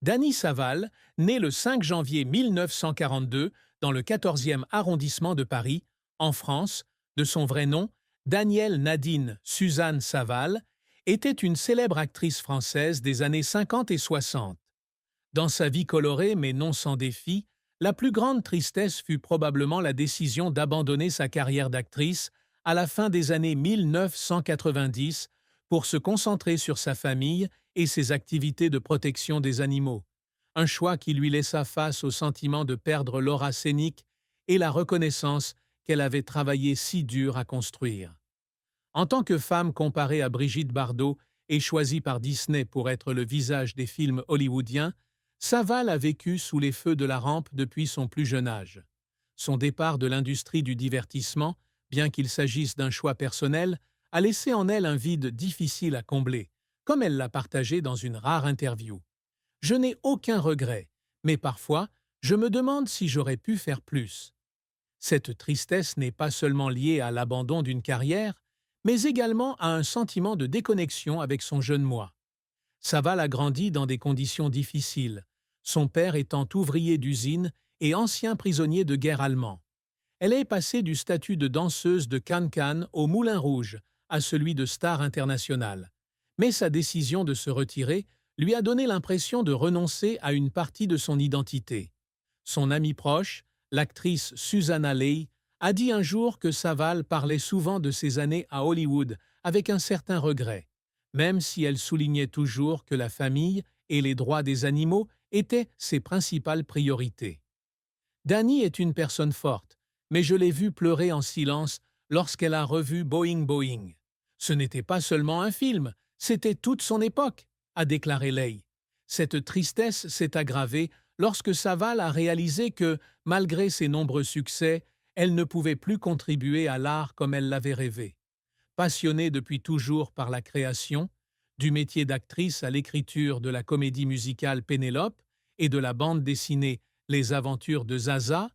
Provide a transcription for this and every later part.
Dany Saval, née le 5 janvier 1942 dans le 14e arrondissement de Paris, en France, de son vrai nom, Danielle Nadine Suzanne Saval, était une célèbre actrice française des années 50 et 60. Dans sa vie colorée mais non sans défi, la plus grande tristesse fut probablement la décision d'abandonner sa carrière d'actrice à la fin des années 1990 pour se concentrer sur sa famille et ses activités de protection des animaux. Un choix qui lui laissa face au sentiment de perdre l'aura scénique et la reconnaissance qu'elle avait travaillé si dur à construire. En tant que femme comparée à Brigitte Bardot et choisie par Disney pour être le visage des films hollywoodiens, Saval a vécu sous les feux de la rampe depuis son plus jeune âge. Son départ de l'industrie du divertissement, bien qu'il s'agisse d'un choix personnel, a laissé en elle un vide difficile à combler, comme elle l'a partagé dans une rare interview. Je n'ai aucun regret, mais parfois, je me demande si j'aurais pu faire plus. Cette tristesse n'est pas seulement liée à l'abandon d'une carrière, mais également à un sentiment de déconnexion avec son jeune moi. Saval a grandi dans des conditions difficiles, son père étant ouvrier d'usine et ancien prisonnier de guerre allemand. Elle est passée du statut de danseuse de can-can au Moulin Rouge à celui de star internationale. Mais sa décision de se retirer lui a donné l'impression de renoncer à une partie de son identité. Son amie proche, l'actrice Susanna Leigh, a dit un jour que Saval parlait souvent de ses années à Hollywood avec un certain regret, même si elle soulignait toujours que la famille et les droits des animaux étaient ses principales priorités. Dany est une personne forte, mais je l'ai vue pleurer en silence lorsqu'elle a revu Boing Boing. Ce n'était pas seulement un film, c'était toute son époque, a déclaré Leigh. Cette tristesse s'est aggravée lorsque Saval a réalisé que, malgré ses nombreux succès, elle ne pouvait plus contribuer à l'art comme elle l'avait rêvé. Passionnée depuis toujours par la création, du métier d'actrice à l'écriture de la comédie musicale Pénélope et de la bande dessinée Les aventures de Zaza,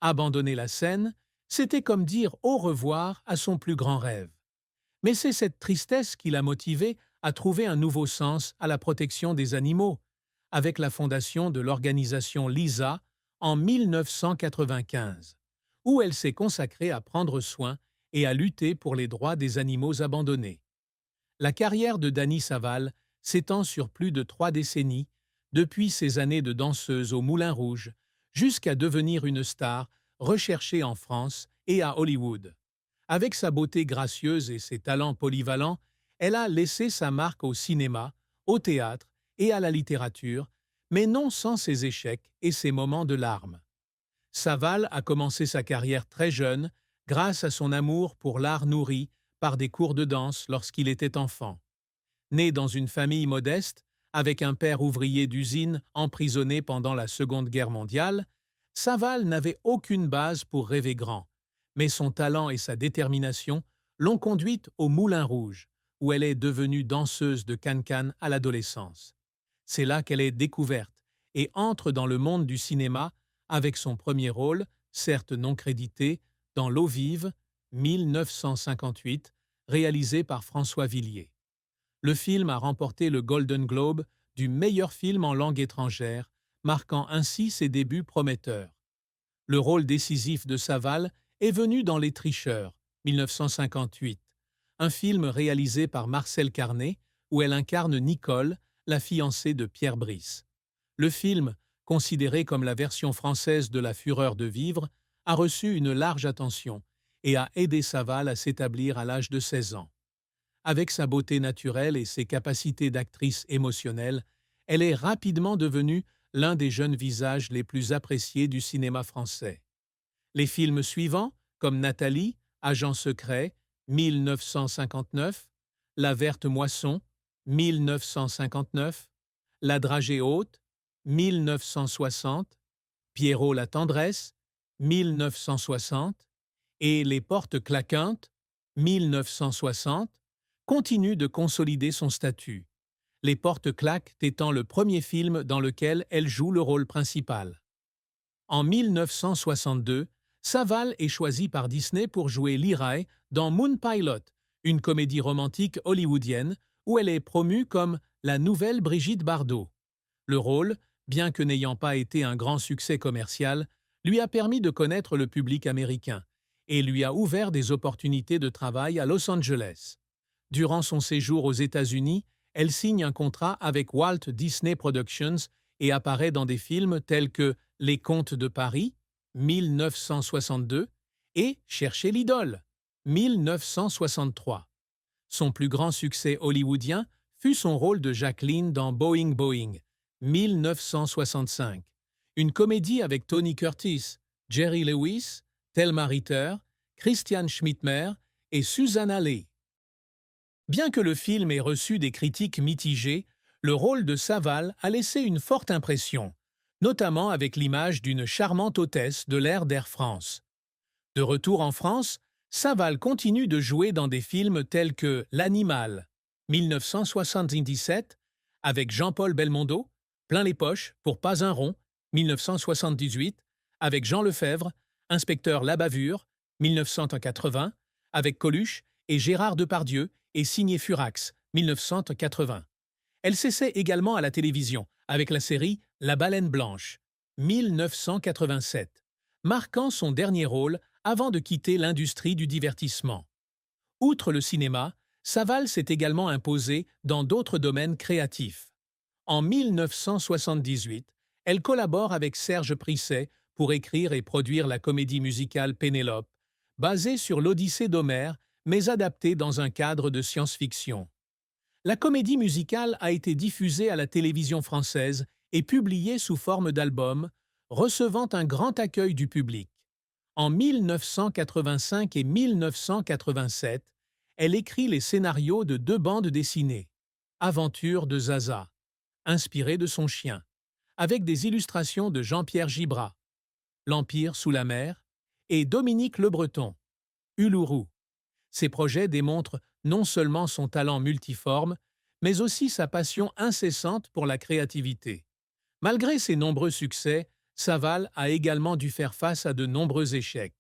abandonner la scène, c'était comme dire au revoir à son plus grand rêve. Mais c'est cette tristesse qui l'a motivée à trouver un nouveau sens à la protection des animaux, avec la fondation de l'organisation LISA en 1995, où elle s'est consacrée à prendre soin et à lutter pour les droits des animaux abandonnés. La carrière de Dany Saval s'étend sur plus de 3 décennies, depuis ses années de danseuse au Moulin Rouge, jusqu'à devenir une star recherchée en France et à Hollywood. Avec sa beauté gracieuse et ses talents polyvalents, elle a laissé sa marque au cinéma, au théâtre et à la littérature, mais non sans ses échecs et ses moments de larmes. Saval a commencé sa carrière très jeune grâce à son amour pour l'art nourri par des cours de danse lorsqu'il était enfant. Né dans une famille modeste, avec un père ouvrier d'usine emprisonné pendant la Seconde Guerre mondiale, Saval n'avait aucune base pour rêver grand, mais son talent et sa détermination l'ont conduite au Moulin Rouge, où elle est devenue danseuse de can-can à l'adolescence. C'est là qu'elle est découverte et entre dans le monde du cinéma avec son premier rôle, certes non crédité, dans L'eau vive, 1958, réalisé par François Villiers. Le film a remporté le Golden Globe du meilleur film en langue étrangère, marquant ainsi ses débuts prometteurs. Le rôle décisif de Saval est venu dans Les Tricheurs, 1958, un film réalisé par Marcel Carné, où elle incarne Nicole, la fiancée de Pierre Brice. Le film, considéré comme la version française de La Fureur de vivre, a reçu une large attention et a aidé Saval à s'établir à l'âge de 16 ans. Avec sa beauté naturelle et ses capacités d'actrice émotionnelle, elle est rapidement devenue l'un des jeunes visages les plus appréciés du cinéma français. Les films suivants, comme Nathalie, Agent secret, 1959, La verte moisson, 1959, La dragée haute, 1960, Pierrot la tendresse, 1960, et Les portes claquantes, 1960, continue de consolider son statut, Les portes claquent étant le premier film dans lequel elle joue le rôle principal. En 1962, Saval est choisie par Disney pour jouer Lee dans Moon Pilot, une comédie romantique hollywoodienne où elle est promue comme la nouvelle Brigitte Bardot. Le rôle, bien que n'ayant pas été un grand succès commercial, lui a permis de connaître le public américain et lui a ouvert des opportunités de travail à Los Angeles. Durant son séjour aux États-Unis, elle signe un contrat avec Walt Disney Productions et apparaît dans des films tels que Les Contes de Paris, 1962, et Cherchez l'idole, 1963. Son plus grand succès hollywoodien fut son rôle de Jacqueline dans Boing Boing, 1965, une comédie avec Tony Curtis, Jerry Lewis, Thelma Ritter, Christian Schmittmer et Susanna Lee. Bien que le film ait reçu des critiques mitigées, le rôle de Saval a laissé une forte impression, notamment avec l'image d'une charmante hôtesse de l'ère d'Air France. De retour en France, Saval continue de jouer dans des films tels que L'Animal, 1977, avec Jean-Paul Belmondo, Plein les poches pour Pas un rond, 1978, avec Jean Lefebvre, Inspecteur Labavure, 1980, avec Coluche et Gérard Depardieu et signé Furax, 1980. Elle s'essaie également à la télévision, avec la série La Baleine Blanche, 1987, marquant son dernier rôle avant de quitter l'industrie du divertissement. Outre le cinéma, Saval s'est également imposée dans d'autres domaines créatifs. En 1978, elle collabore avec Serge Prisset pour écrire et produire la comédie musicale Pénélope, basée sur l'Odyssée d'Homère, mais adaptée dans un cadre de science-fiction. La comédie musicale a été diffusée à la télévision française et publiée sous forme d'album, recevant un grand accueil du public. En 1985 et 1987, elle écrit les scénarios de 2 bandes dessinées, Aventure de Zaza, inspirée de son chien, avec des illustrations de Jean-Pierre Gibrat, L'Empire sous la mer, et Dominique Le Breton, Uluru. Ces projets démontrent non seulement son talent multiforme, mais aussi sa passion incessante pour la créativité. Malgré ses nombreux succès, Saval a également dû faire face à de nombreux échecs.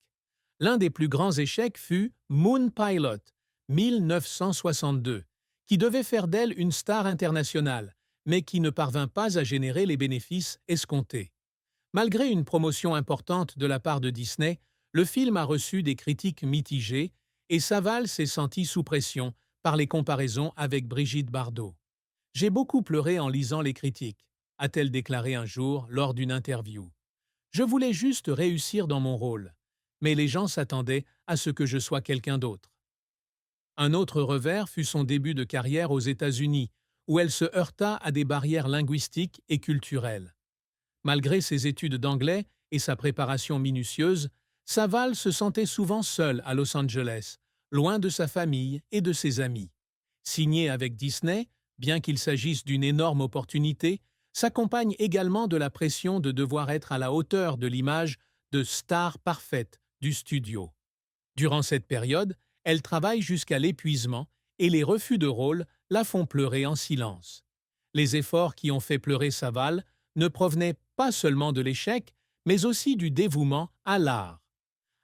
L'un des plus grands échecs fut Moon Pilot, 1962, qui devait faire d'elle une star internationale, mais qui ne parvint pas à générer les bénéfices escomptés. Malgré une promotion importante de la part de Disney, le film a reçu des critiques mitigées et Saval s'est sentie sous pression par les comparaisons avec Brigitte Bardot. « J'ai beaucoup pleuré en lisant les critiques », a-t-elle déclaré un jour lors d'une interview. « Je voulais juste réussir dans mon rôle, mais les gens s'attendaient à ce que je sois quelqu'un d'autre. » Un autre revers fut son début de carrière aux États-Unis, où elle se heurta à des barrières linguistiques et culturelles. Malgré ses études d'anglais et sa préparation minutieuse, Saval se sentait souvent seule à Los Angeles, loin de sa famille et de ses amis. Signé avec Disney, bien qu'il s'agisse d'une énorme opportunité, s'accompagne également de la pression de devoir être à la hauteur de l'image de star parfaite du studio. Durant cette période, elle travaille jusqu'à l'épuisement et les refus de rôle la font pleurer en silence. Les efforts qui ont fait pleurer Saval ne provenaient pas seulement de l'échec, mais aussi du dévouement à l'art.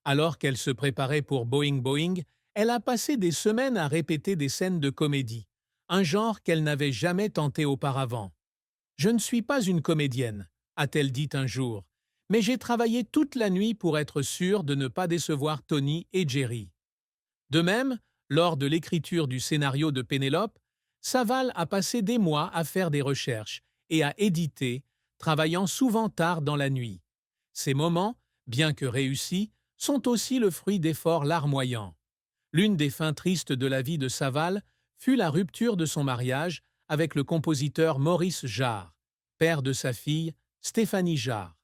Alors qu'elle se préparait pour Boing Boing, elle a passé des semaines à répéter des scènes de comédie, un genre qu'elle n'avait jamais tenté auparavant. « Je ne suis pas une comédienne », a-t-elle dit un jour, « mais j'ai travaillé toute la nuit pour être sûre de ne pas décevoir Tony et Jerry. » De même, lors de l'écriture du scénario de Pénélope, Saval a passé des mois à faire des recherches et à éditer, travaillant souvent tard dans la nuit. Ces moments, bien que réussis, sont aussi le fruit d'efforts larmoyants. L'une des fins tristes de la vie de Saval fut la rupture de son mariage avec le compositeur Maurice Jarre, père de sa fille Stéphanie Jarre.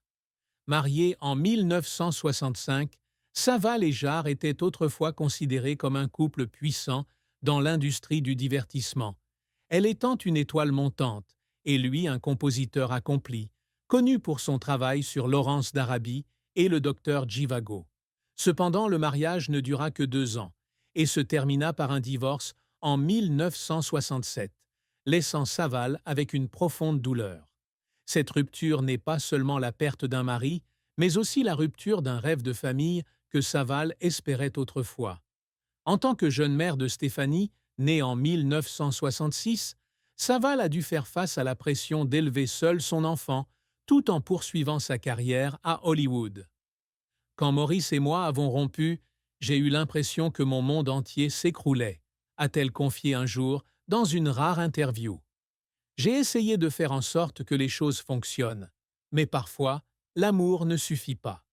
Mariés en 1965, Saval et Jarre étaient autrefois considérés comme un couple puissant dans l'industrie du divertissement, elle étant une étoile montante et lui un compositeur accompli, connu pour son travail sur Laurence d'Arabie et le docteur Zhivago. Cependant, le mariage ne dura que 2 ans et se termina par un divorce en 1967, laissant Saval avec une profonde douleur. Cette rupture n'est pas seulement la perte d'un mari, mais aussi la rupture d'un rêve de famille que Saval espérait autrefois. En tant que jeune mère de Stéphanie, née en 1966, Saval a dû faire face à la pression d'élever seule son enfant tout en poursuivant sa carrière à Hollywood. Quand Maurice et moi avons rompu, j'ai eu l'impression que mon monde entier s'écroulait, a-t-elle confié un jour dans une rare interview. J'ai essayé de faire en sorte que les choses fonctionnent, mais parfois, l'amour ne suffit pas.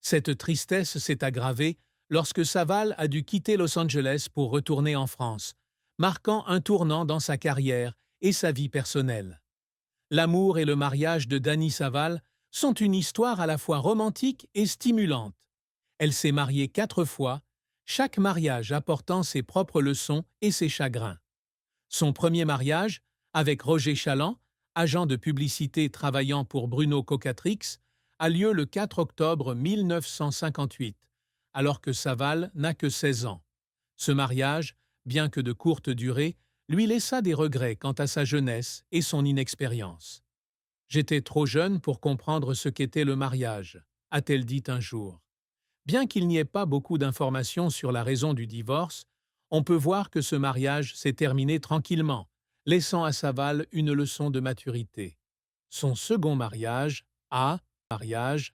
Cette tristesse s'est aggravée lorsque Savale a dû quitter Los Angeles pour retourner en France, marquant un tournant dans sa carrière et sa vie personnelle. L'amour et le mariage de Danny Savale sont une histoire à la fois romantique et stimulante. Elle s'est mariée 4 fois, chaque mariage apportant ses propres leçons et ses chagrins. Son premier mariage, avec Roger Chaland, agent de publicité travaillant pour Bruno Cocatrix, a lieu le 4 octobre 1958, alors que Savale n'a que 16 ans. Ce mariage, bien que de courte durée, lui laissa des regrets quant à sa jeunesse et son inexpérience. « J'étais trop jeune pour comprendre ce qu'était le mariage », a-t-elle dit un jour. Bien qu'il n'y ait pas beaucoup d'informations sur la raison du divorce, on peut voir que ce mariage s'est terminé tranquillement, laissant à Savale une leçon de maturité. Son second mariage, mariage